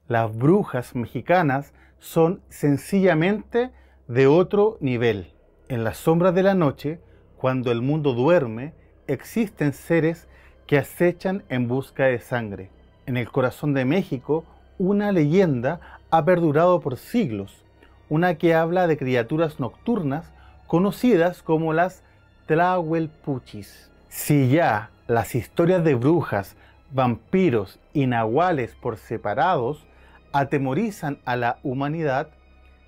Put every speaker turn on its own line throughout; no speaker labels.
Las brujas mexicanas son sencillamente de otro nivel. En las sombras de la noche, cuando el mundo duerme, existen seres que acechan en busca de sangre. En el corazón de México, una leyenda ha perdurado por siglos, una que habla de criaturas nocturnas conocidas como las Tlahuelpuchis. Si ya las historias de brujas, vampiros y nahuales por separados atemorizan a la humanidad,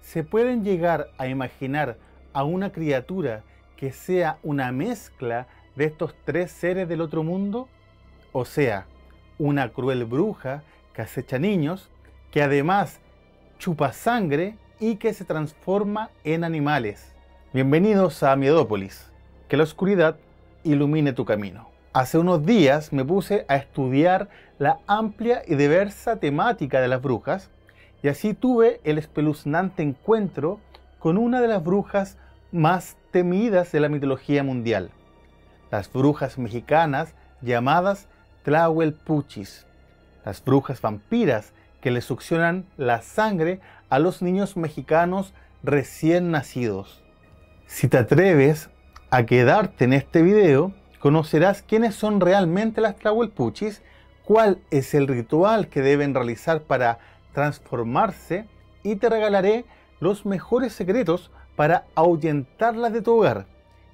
¿se pueden llegar a imaginar a una criatura que sea una mezcla de estos tres seres del otro mundo? O sea, una cruel bruja que acecha niños, que además chupa sangre y que se transforma en animales. Bienvenidos a Miedópolis, que la oscuridad ilumine tu camino. Hace unos días me puse a estudiar la amplia y diversa temática de las brujas y así tuve el espeluznante encuentro con una de las brujas más temidas de la mitología mundial, las brujas mexicanas llamadas Tlahuelpuchis, las brujas vampiras que le succionan la sangre a los niños mexicanos recién nacidos. Si te atreves a quedarte en este video, conocerás quiénes son realmente las Tlahuelpuchis, cuál es el ritual que deben realizar para transformarse y te regalaré los mejores secretos para ahuyentarlas de tu hogar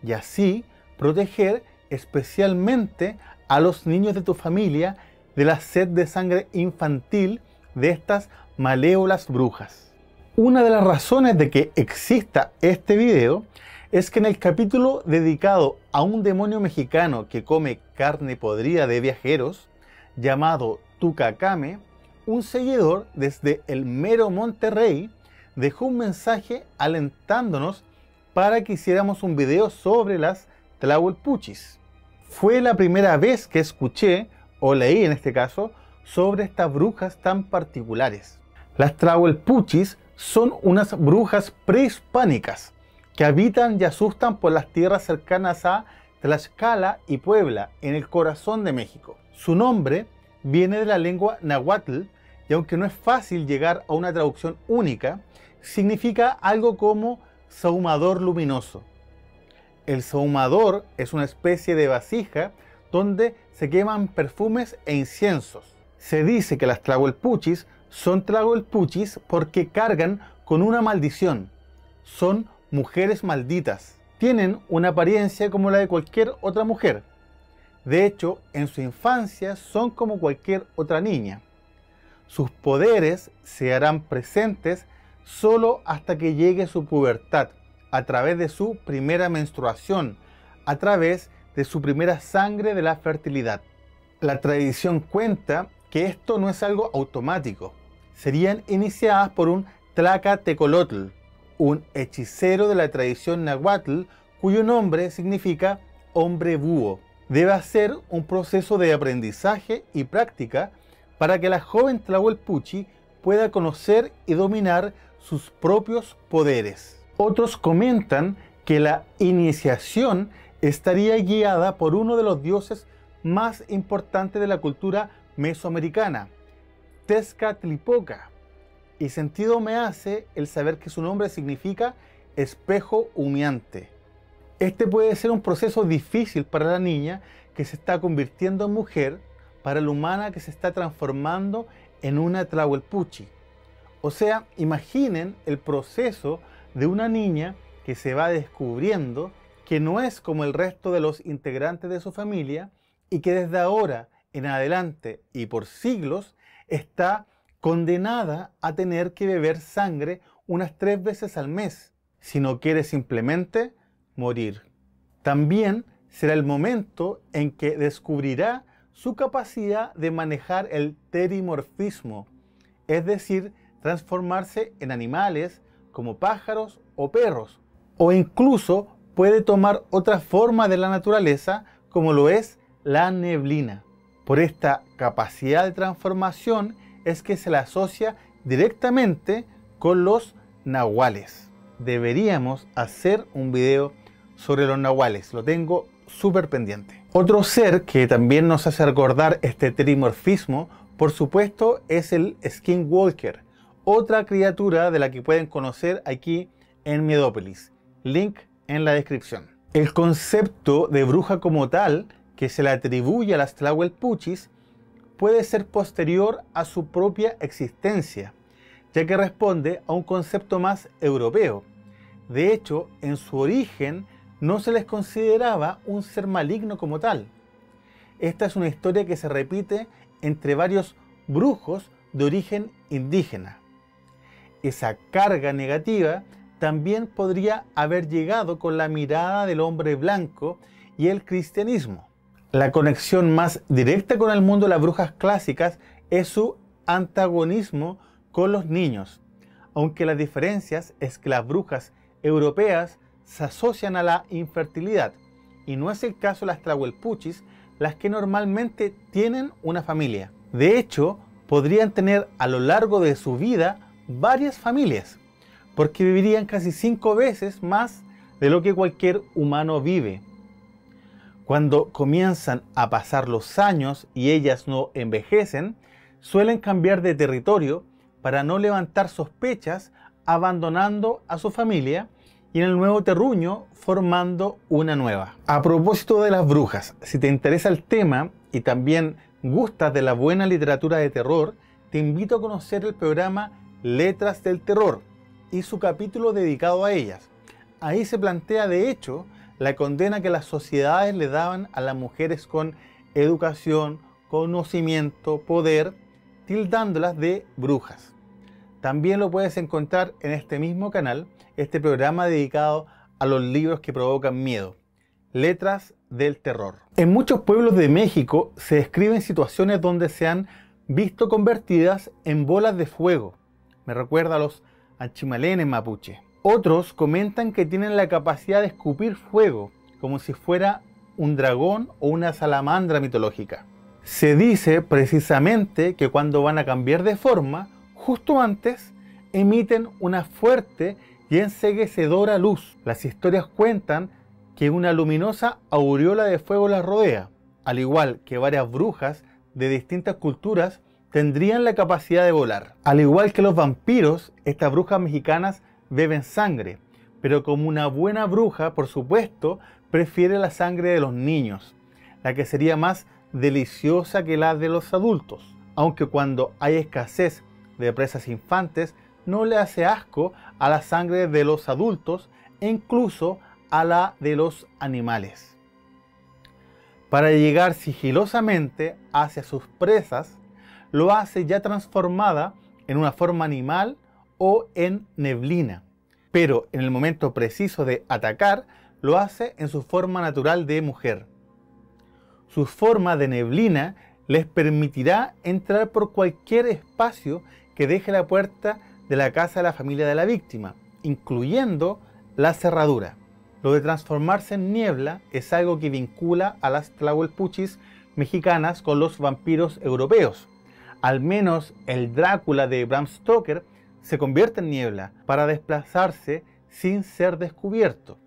y así proteger especialmente a los niños de tu familia de la sed de sangre infantil de estas malévolas brujas. Una de las razones de que exista este video es que en el capítulo dedicado a un demonio mexicano que come carne podrida de viajeros, llamado Tucacame, un seguidor desde el mero Monterrey dejó un mensaje alentándonos para que hiciéramos un video sobre las Tlahuelpuchis. Fue la primera vez que escuché, o leí en este caso, sobre estas brujas tan particulares. Las Tlahuelpuchis son unas brujas prehispánicas que habitan y asustan por las tierras cercanas a Tlaxcala y Puebla, en el corazón de México. Su nombre viene de la lengua náhuatl y aunque no es fácil llegar a una traducción única, significa algo como sahumador luminoso. El sahumador es una especie de vasija donde se queman perfumes e inciensos. Se dice que las Tlahuelpuchis son Tlahuelpuchis porque cargan con una maldición. Son mujeres malditas. Tienen una apariencia como la de cualquier otra mujer. De hecho, en su infancia son como cualquier otra niña. Sus poderes se harán presentes solo hasta que llegue su pubertad, a través de su primera menstruación, a través de su primera sangre de la fertilidad. La tradición cuenta que esto no es algo automático. Serían iniciadas por un Tlacatecolotl, un hechicero de la tradición náhuatl cuyo nombre significa hombre búho. Debe ser un proceso de aprendizaje y práctica para que la joven Tlahuelpuchi pueda conocer y dominar sus propios poderes. Otros comentan que la iniciación estaría guiada por uno de los dioses más importantes de la cultura mesoamericana, Tezcatlipoca, y sentido me hace el saber que su nombre significa espejo humeante. Este puede ser un proceso difícil para la niña que se está convirtiendo en mujer, para la humana que se está transformando en una Tlahuelpuchi. O sea, imaginen el proceso de una niña que se va descubriendo que no es como el resto de los integrantes de su familia y que desde ahora en adelante y por siglos está condenada a tener que beber sangre unas 3 veces al mes, si no quiere simplemente morir. También será el momento en que descubrirá su capacidad de manejar el terimorfismo, es decir, transformarse en animales como pájaros o perros, o incluso puede tomar otra forma de la naturaleza como lo es la neblina. Por esta capacidad de transformación es que se la asocia directamente con los nahuales. Deberíamos hacer un video sobre los nahuales, lo tengo súper pendiente. Otro ser que también nos hace recordar este trimorfismo por supuesto, es el Skinwalker, otra criatura de la que pueden conocer aquí en Miedópolis. Link en la descripción. El concepto de bruja como tal, que se le atribuye a las Tlahuelpuchis, puede ser posterior a su propia existencia, ya que responde a un concepto más europeo. De hecho, en su origen no se les consideraba un ser maligno como tal. Esta es una historia que se repite entre varios brujos de origen indígena. Esa carga negativa también podría haber llegado con la mirada del hombre blanco y el cristianismo. La conexión más directa con el mundo de las brujas clásicas es su antagonismo con los niños, aunque las diferencias es que las brujas europeas se asocian a la infertilidad, y no es el caso de las Tlahuelpuchis, las que normalmente tienen una familia. De hecho, podrían tener a lo largo de su vida varias familias, porque vivirían casi 5 veces más de lo que cualquier humano vive. Cuando comienzan a pasar los años y ellas no envejecen, suelen cambiar de territorio para no levantar sospechas, abandonando a su familia y en el nuevo terruño formando una nueva. A propósito de las brujas, si te interesa el tema y también gustas de la buena literatura de terror, te invito a conocer el programa Letras del Terror y su capítulo dedicado a ellas. Ahí se plantea de hecho la condena que las sociedades le daban a las mujeres con educación, conocimiento, poder, tildándolas de brujas. También lo puedes encontrar en este mismo canal, este programa dedicado a los libros que provocan miedo, Letras del Terror. En muchos pueblos de México se describen situaciones donde se han visto convertidas en bolas de fuego. Me recuerda a los anchimalenes mapuche. Otros comentan que tienen la capacidad de escupir fuego, como si fuera un dragón o una salamandra mitológica. Se dice precisamente que cuando van a cambiar de forma, justo antes, emiten una fuerte y enceguecedora luz. Las historias cuentan que una luminosa aureola de fuego las rodea, al igual que varias brujas de distintas culturas tendrían la capacidad de volar. Al igual que los vampiros, estas brujas mexicanas beben sangre, pero como una buena bruja, por supuesto, prefiere la sangre de los niños, la que sería más deliciosa que la de los adultos, aunque cuando hay escasez de presas infantes, no le hace asco a la sangre de los adultos e incluso a la de los animales. Para llegar sigilosamente hacia sus presas, lo hace ya transformada en una forma animal o en neblina, pero en el momento preciso de atacar, lo hace en su forma natural de mujer. Su forma de neblina les permitirá entrar por cualquier espacio que deje la puerta de la casa de la familia de la víctima, incluyendo la cerradura. Lo de transformarse en niebla es algo que vincula a las Tlahuelpuchis mexicanas con los vampiros europeos. Al menos el Drácula de Bram Stoker se convierte en niebla para desplazarse sin ser descubierto.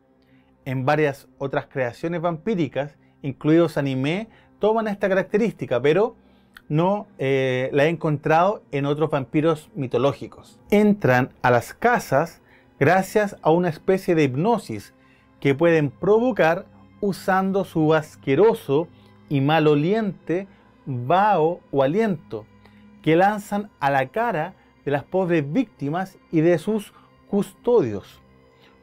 En varias otras creaciones vampíricas, incluidos anime, toman esta característica, pero no la he encontrado en otros vampiros mitológicos. Entran a las casas gracias a una especie de hipnosis que pueden provocar usando su asqueroso y maloliente vaho o aliento que lanzan a la cara de las pobres víctimas y de sus custodios.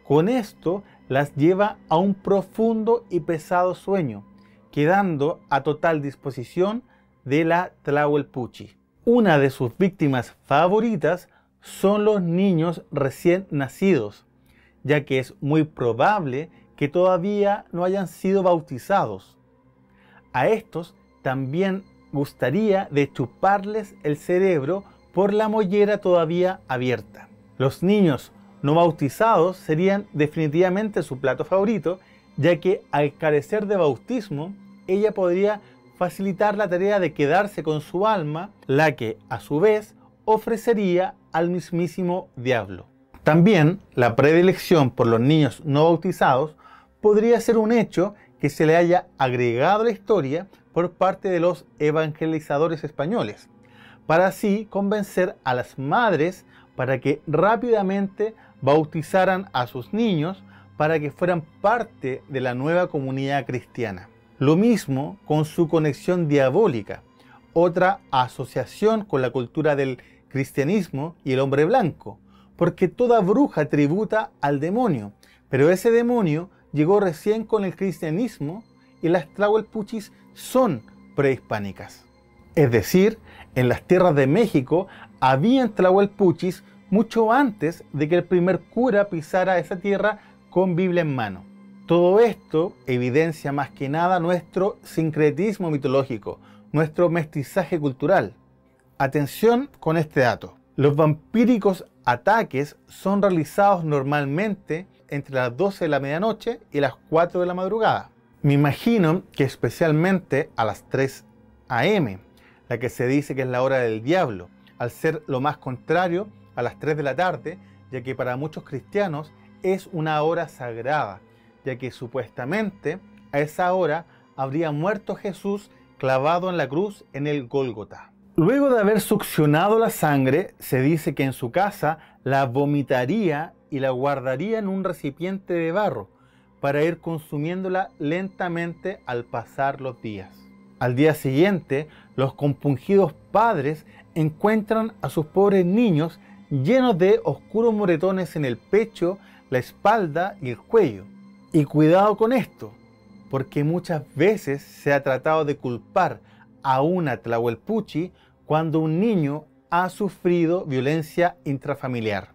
Con esto las lleva a un profundo y pesado sueño, quedando a total disposición de la Tlahuelpuchi. Una de sus víctimas favoritas son los niños recién nacidos, ya que es muy probable que todavía no hayan sido bautizados. A estos también gustaría de chuparles el cerebro por la mollera todavía abierta. Los niños no bautizados serían definitivamente su plato favorito, ya que al carecer de bautismo, ella podría facilitar la tarea de quedarse con su alma, la que a su vez ofrecería al mismísimo diablo. También la predilección por los niños no bautizados podría ser un hecho que se le haya agregado a la historia por parte de los evangelizadores españoles, para así convencer a las madres para que rápidamente bautizaran a sus niños para que fueran parte de la nueva comunidad cristiana. Lo mismo con su conexión diabólica, otra asociación con la cultura del cristianismo y el hombre blanco, porque toda bruja tributa al demonio, pero ese demonio llegó recién con el cristianismo y las tlahuelpuchis son prehispánicas. Es decir, en las tierras de México habían tlahuelpuchis mucho antes de que el primer cura pisara esa tierra con Biblia en mano. Todo esto evidencia más que nada nuestro sincretismo mitológico, nuestro mestizaje cultural. Atención con este dato. Los vampíricos ataques son realizados normalmente entre las 12 de la medianoche y las 4 de la madrugada. Me imagino que especialmente a las 3 a.m., la que se dice que es la hora del diablo, al ser lo más contrario a las 3 de la tarde, ya que para muchos cristianos es una hora sagrada, ya que supuestamente a esa hora habría muerto Jesús clavado en la cruz en el Gólgota. Luego de haber succionado la sangre, se dice que en su casa la vomitaría y la guardaría en un recipiente de barro para ir consumiéndola lentamente al pasar los días. Al día siguiente, los compungidos padres encuentran a sus pobres niños llenos de oscuros moretones en el pecho, la espalda y el cuello. Y cuidado con esto, porque muchas veces se ha tratado de culpar a una tlahuelpuchi cuando un niño ha sufrido violencia intrafamiliar.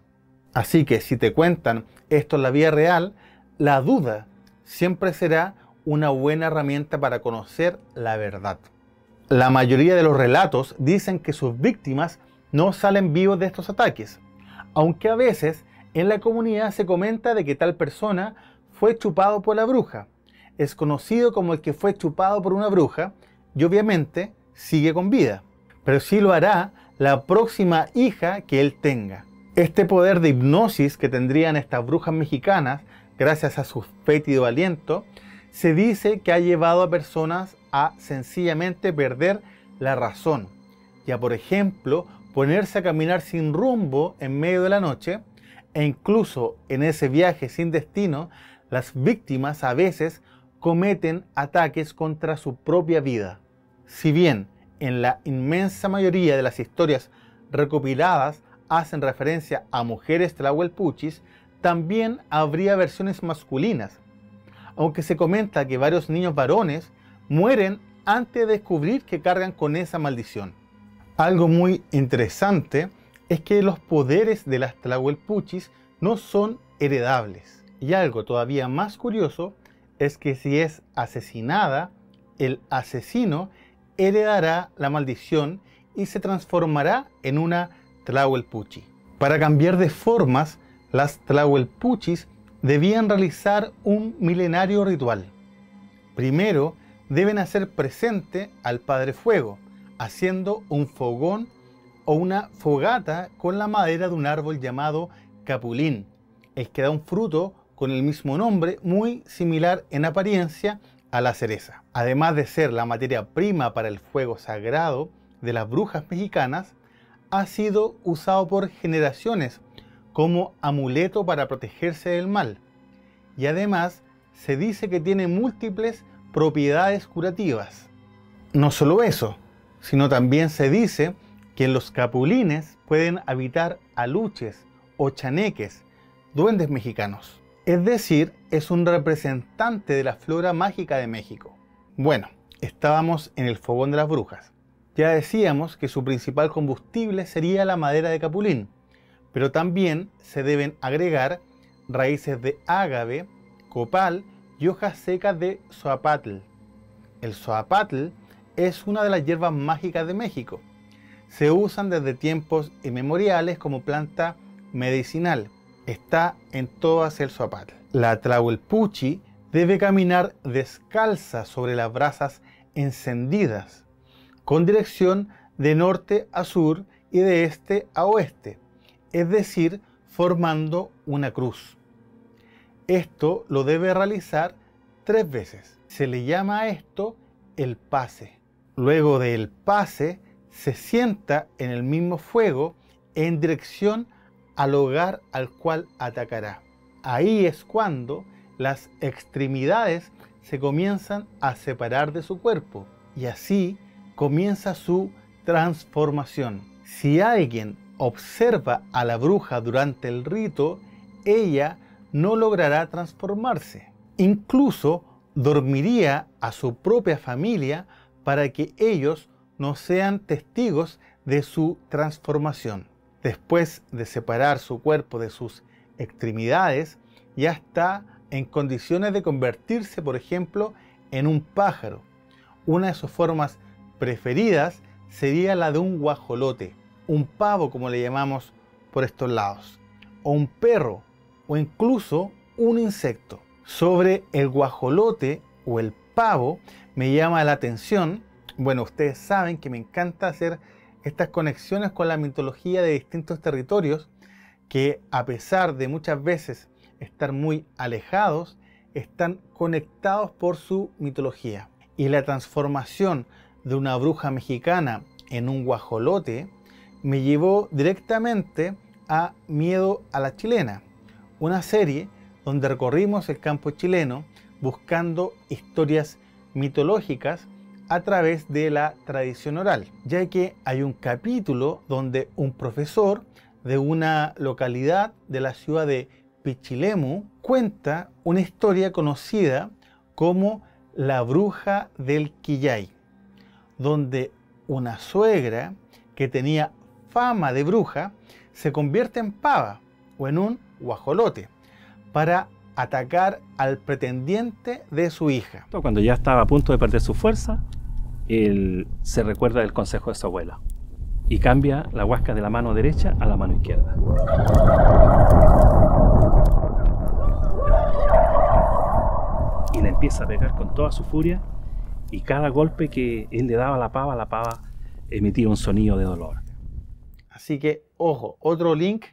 Así que si te cuentan esto en la vida real, la duda siempre será una buena herramienta para conocer la verdad. La mayoría de los relatos dicen que sus víctimas no salen vivos de estos ataques, aunque a veces en la comunidad se comenta de que tal persona fue chupado por la bruja, es conocido como el que fue chupado por una bruja y obviamente sigue con vida, pero sí lo hará la próxima hija que él tenga. Este poder de hipnosis que tendrían estas brujas mexicanas, gracias a su fétido aliento, se dice que ha llevado a personas a sencillamente perder la razón y a, por ejemplo, ponerse a caminar sin rumbo en medio de la noche, e incluso en ese viaje sin destino, las víctimas a veces cometen ataques contra su propia vida. Si bien en la inmensa mayoría de las historias recopiladas hacen referencia a mujeres tlahuelpuchis, también habría versiones masculinas, aunque se comenta que varios niños varones mueren antes de descubrir que cargan con esa maldición. Algo muy interesante es que los poderes de las tlahuelpuchis no son heredables. Y algo todavía más curioso es que si es asesinada, el asesino heredará la maldición y se transformará en una tlahuelpuchi. Para cambiar de formas, las tlahuelpuchis debían realizar un milenario ritual. Primero, deben hacer presente al Padre Fuego, haciendo un fogón o una fogata con la madera de un árbol llamado capulín, el que da un fruto con el mismo nombre, muy similar en apariencia a la cereza. Además de ser la materia prima para el fuego sagrado de las brujas mexicanas, ha sido usado por generaciones como amuleto para protegerse del mal. Y además se dice que tiene múltiples propiedades curativas. No solo eso, sino también se dice que en los capulines pueden habitar aluches o chaneques, duendes mexicanos. Es decir, es un representante de la flora mágica de México. Bueno, estábamos en el fogón de las brujas. Ya decíamos que su principal combustible sería la madera de capulín, pero también se deben agregar raíces de ágave, copal y hojas secas de zoapatl. El zoapatl es una de las hierbas mágicas de México. Se usan desde tiempos inmemoriales como planta medicinal. Está en todas el zoapatl. La tlahuelpuchi debe caminar descalza sobre las brasas encendidas, con dirección de norte a sur y de este a oeste, es decir, formando una cruz. Esto lo debe realizar 3 veces. Se le llama a esto el pase. Luego del pase se sienta en el mismo fuego en dirección al hogar al cual atacará. Ahí es cuando las extremidades se comienzan a separar de su cuerpo y así comienza su transformación. Si alguien observa a la bruja durante el rito, ella no logrará transformarse. Incluso dormiría a su propia familia para que ellos no sean testigos de su transformación. Después de separar su cuerpo de sus extremidades, ya está en condiciones de convertirse, por ejemplo, en un pájaro. Una de sus formas preferidas sería la de un guajolote, un pavo como le llamamos por estos lados, o un perro, o incluso un insecto. Sobre el guajolote o el pavo me llama la atención, bueno, ustedes saben que me encanta hacer estas conexiones con la mitología de distintos territorios que, a pesar de muchas veces estar muy alejados, están conectados por su mitología. Y la transformación de una bruja mexicana en un guajolote me llevó directamente a Miedo a la Chilena, una serie donde recorrimos el campo chileno buscando historias mitológicas a través de la tradición oral, ya que hay un capítulo donde un profesor de una localidad de la ciudad de Pichilemu cuenta una historia conocida como la bruja del Quillay, donde una suegra que tenía fama de bruja se convierte en pava o en un guajolote para atacar al pretendiente de su hija.
Cuando ya estaba a punto de perder su fuerza, él se recuerda del consejo de su abuela y cambia la huasca de la mano derecha a la mano izquierda. Y le empieza a pegar con toda su furia, y cada golpe que él le daba a la pava emitía un sonido de dolor.
Así que, ojo, otro link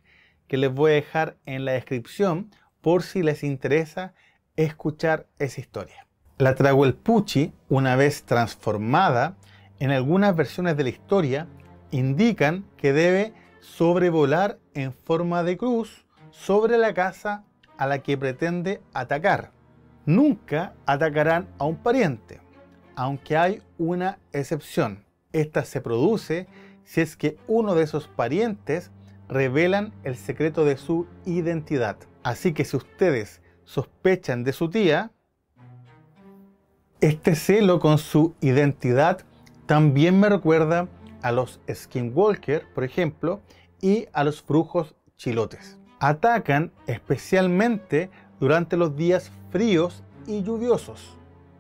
que les voy a dejar en la descripción por si les interesa escuchar esa historia. La Tlahuelpuchi, una vez transformada, en algunas versiones de la historia indican que debe sobrevolar en forma de cruz sobre la casa a la que pretende atacar. Nunca atacarán a un pariente, aunque hay una excepción. Esta se produce si es que uno de esos parientes revelan el secreto de su identidad. Así que si ustedes sospechan de su tía, este celo con su identidad también me recuerda a los skinwalker, por ejemplo, y a los brujos chilotes. Atacan especialmente durante los días fríos y lluviosos.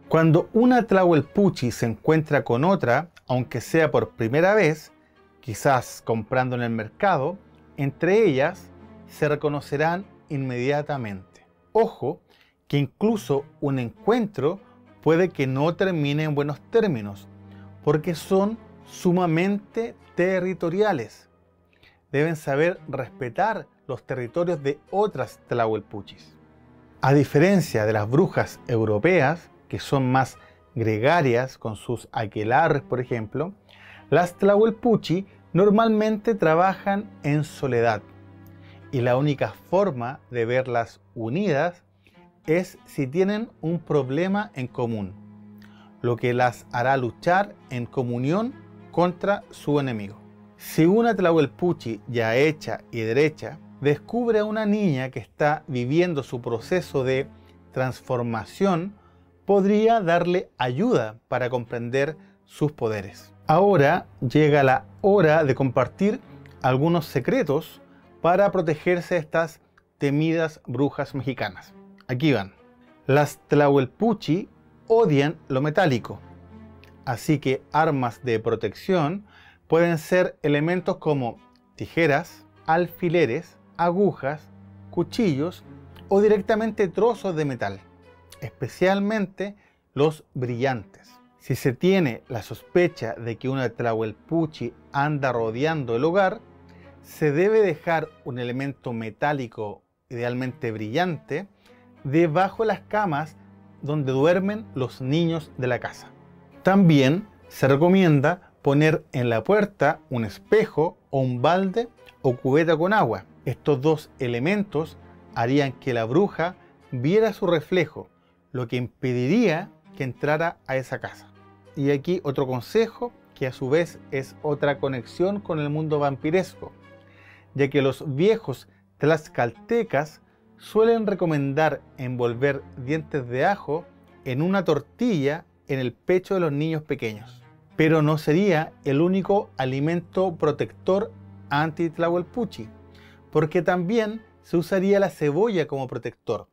Cuando una Tlahuelpuchi se encuentra con otra, aunque sea por primera vez, quizás comprando en el mercado, entre ellas se reconocerán inmediatamente. Ojo, que incluso un encuentro puede que no termine en buenos términos, porque son sumamente territoriales. Deben saber respetar los territorios de otras Tlahuelpuchis. A diferencia de las brujas europeas, que son más gregarias con sus aquelarres, por ejemplo, las Tlahuelpuchi normalmente trabajan en soledad, y la única forma de verlas unidas es si tienen un problema en común, lo que las hará luchar en comunión contra su enemigo. Si una Tlahuelpuchi ya hecha y derecha descubre a una niña que está viviendo su proceso de transformación, podría darle ayuda para comprender sus poderes. Ahora llega la hora de compartir algunos secretos para protegerse de estas temidas brujas mexicanas. Aquí van. Las Tlahuelpuchi odian lo metálico, así que armas de protección pueden ser elementos como tijeras, alfileres, agujas, cuchillos o directamente trozos de metal, especialmente los brillantes. Si se tiene la sospecha de que una Tlahuelpuchi anda rodeando el hogar, se debe dejar un elemento metálico, idealmente brillante, debajo de las camas donde duermen los niños de la casa. También se recomienda poner en la puerta un espejo o un balde o cubeta con agua. Estos dos elementos harían que la bruja viera su reflejo, lo que impediría que entrara a esa casa. Y aquí otro consejo, que a su vez es otra conexión con el mundo vampiresco, ya que los viejos tlaxcaltecas suelen recomendar envolver dientes de ajo en una tortilla en el pecho de los niños pequeños. Pero no sería el único alimento protector anti-Tlahuelpuchi, porque también se usaría la cebolla como protector.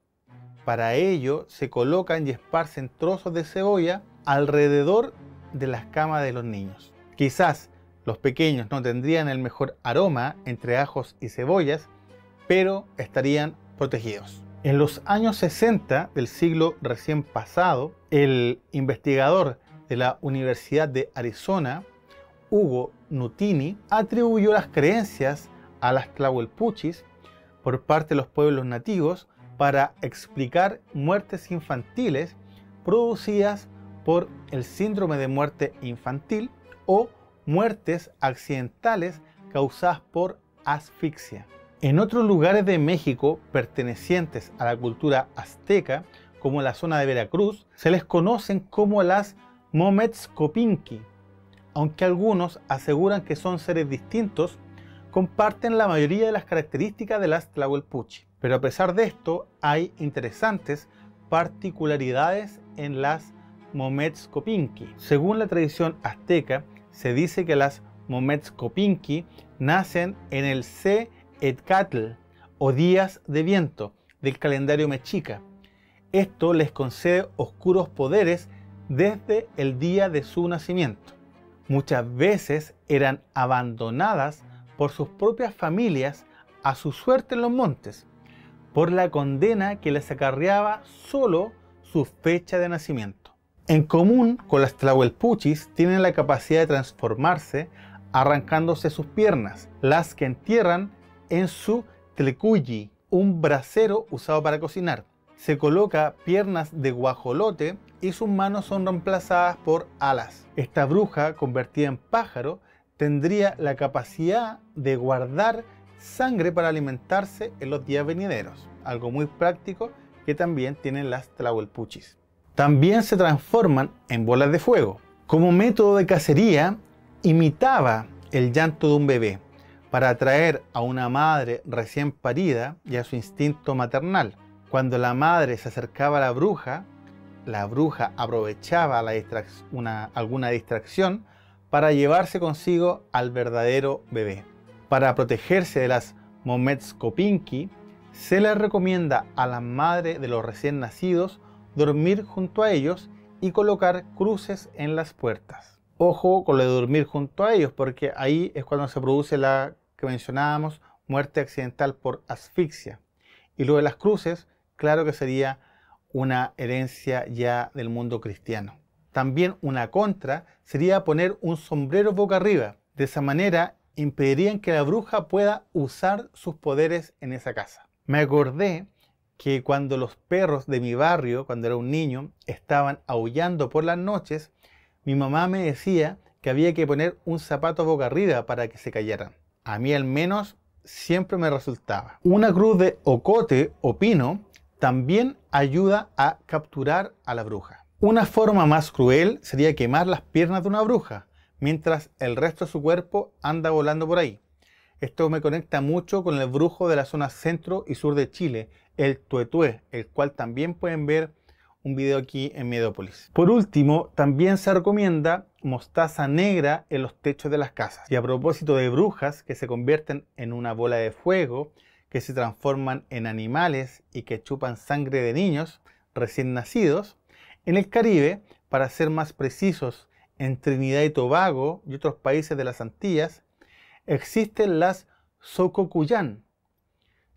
Para ello se colocan y esparcen trozos de cebolla alrededor de las camas de los niños. Quizás los pequeños no tendrían el mejor aroma entre ajos y cebollas, pero estarían protegidos. En los años 60 del siglo recién pasado, el investigador de la Universidad de Arizona, Hugo Nutini, atribuyó las creencias a las Tlahuelpuchis por parte de los pueblos nativos para explicar muertes infantiles producidas por el síndrome de muerte infantil o muertes accidentales causadas por asfixia. En otros lugares de México pertenecientes a la cultura azteca, como la zona de Veracruz, se les conocen como las Mometzcopinqui. Aunque algunos aseguran que son seres distintos, comparten la mayoría de las características de las Tlahuelpuchi. Pero a pesar de esto, hay interesantes particularidades en las Mometzcopinqui. Según la tradición azteca, se dice que las Mometzcopinqui nacen en el Etcatl o días de viento del calendario mexica. Esto les concede oscuros poderes desde el día de su nacimiento. Muchas veces eran abandonadas por sus propias familias a su suerte en los montes, por la condena que les acarreaba solo su fecha de nacimiento. En común con las Tlahuelpuchis, tienen la capacidad de transformarse arrancándose sus piernas, las que entierran en su tlecuyi, un brasero usado para cocinar. Se coloca piernas de guajolote y sus manos son reemplazadas por alas. Esta bruja, convertida en pájaro, tendría la capacidad de guardar sangre para alimentarse en los días venideros, algo muy práctico que también tienen las Tlahuelpuchis. También se transforman en bolas de fuego. Como método de cacería, imitaba el llanto de un bebé para atraer a una madre recién parida y a su instinto maternal. Cuando la madre se acercaba a la bruja aprovechaba alguna distracción para llevarse consigo al verdadero bebé. Para protegerse de las Mometzcopinqui, se les recomienda a la madre de los recién nacidos dormir junto a ellos y colocar cruces en las puertas. Ojo con lo de dormir junto a ellos, porque ahí es cuando se produce la que mencionábamos, muerte accidental por asfixia. Y lo de las cruces, claro que sería una herencia ya del mundo cristiano. También una contra sería poner un sombrero boca arriba. De esa manera impedirían que la bruja pueda usar sus poderes en esa casa. Me acordé que cuando los perros de mi barrio, cuando era un niño, estaban aullando por las noches, mi mamá me decía que había que poner un zapato boca arriba para que se callaran. A mí al menos siempre me resultaba. Una cruz de ocote o pino también ayuda a capturar a la bruja. Una forma más cruel sería quemar las piernas de una bruja, mientras el resto de su cuerpo anda volando por ahí. Esto me conecta mucho con el brujo de la zona centro y sur de Chile, el tuetué, el cual también pueden ver un video aquí en Mediópolis. Por último, también se recomienda mostaza negra en los techos de las casas. Y a propósito de brujas que se convierten en una bola de fuego, que se transforman en animales y que chupan sangre de niños recién nacidos, en el Caribe, para ser más precisos, en Trinidad y Tobago y otros países de las Antillas, existen las Sococuyán.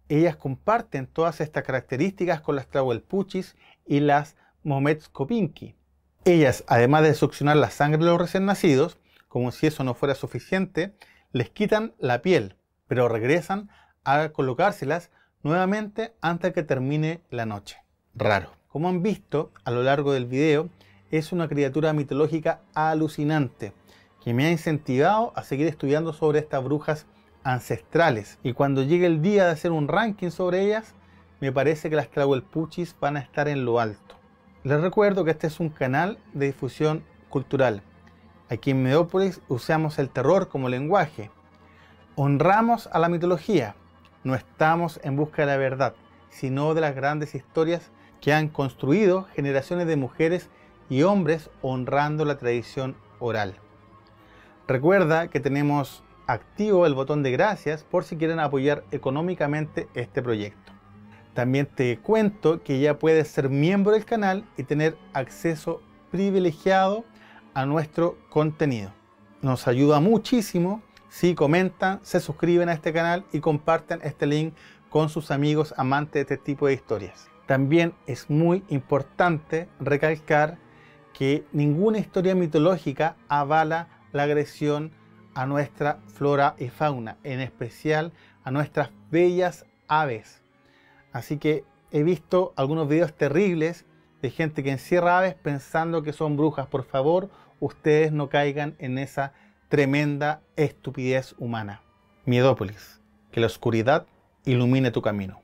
Ellas comparten todas estas características con las Tlahuelpuchis y las Mometzcopinqui. Ellas, además de succionar la sangre de los recién nacidos, como si eso no fuera suficiente, les quitan la piel, pero regresan a colocárselas nuevamente antes que termine la noche. Raro. Como han visto a lo largo del video, es una criatura mitológica alucinante que me ha incentivado a seguir estudiando sobre estas brujas ancestrales. Y cuando llegue el día de hacer un ranking sobre ellas, me parece que las Tlahuelpuchis van a estar en lo alto. Les recuerdo que este es un canal de difusión cultural. Aquí en Mediópolis usamos el terror como lenguaje. Honramos a la mitología. No estamos en busca de la verdad, sino de las grandes historias que han construido generaciones de mujeres y hombres honrando la tradición oral. Recuerda que tenemos activo el botón de gracias por si quieren apoyar económicamente este proyecto. También te cuento que ya puedes ser miembro del canal y tener acceso privilegiado a nuestro contenido. Nos ayuda muchísimo si comentan, se suscriben a este canal y comparten este link con sus amigos amantes de este tipo de historias. También es muy importante recalcar que ninguna historia mitológica avala la agresión a nuestra flora y fauna, en especial a nuestras bellas aves. Así que he visto algunos videos terribles de gente que encierra aves pensando que son brujas. Por favor, ustedes no caigan en esa tremenda estupidez humana. Mediópolis, que la oscuridad ilumine tu camino.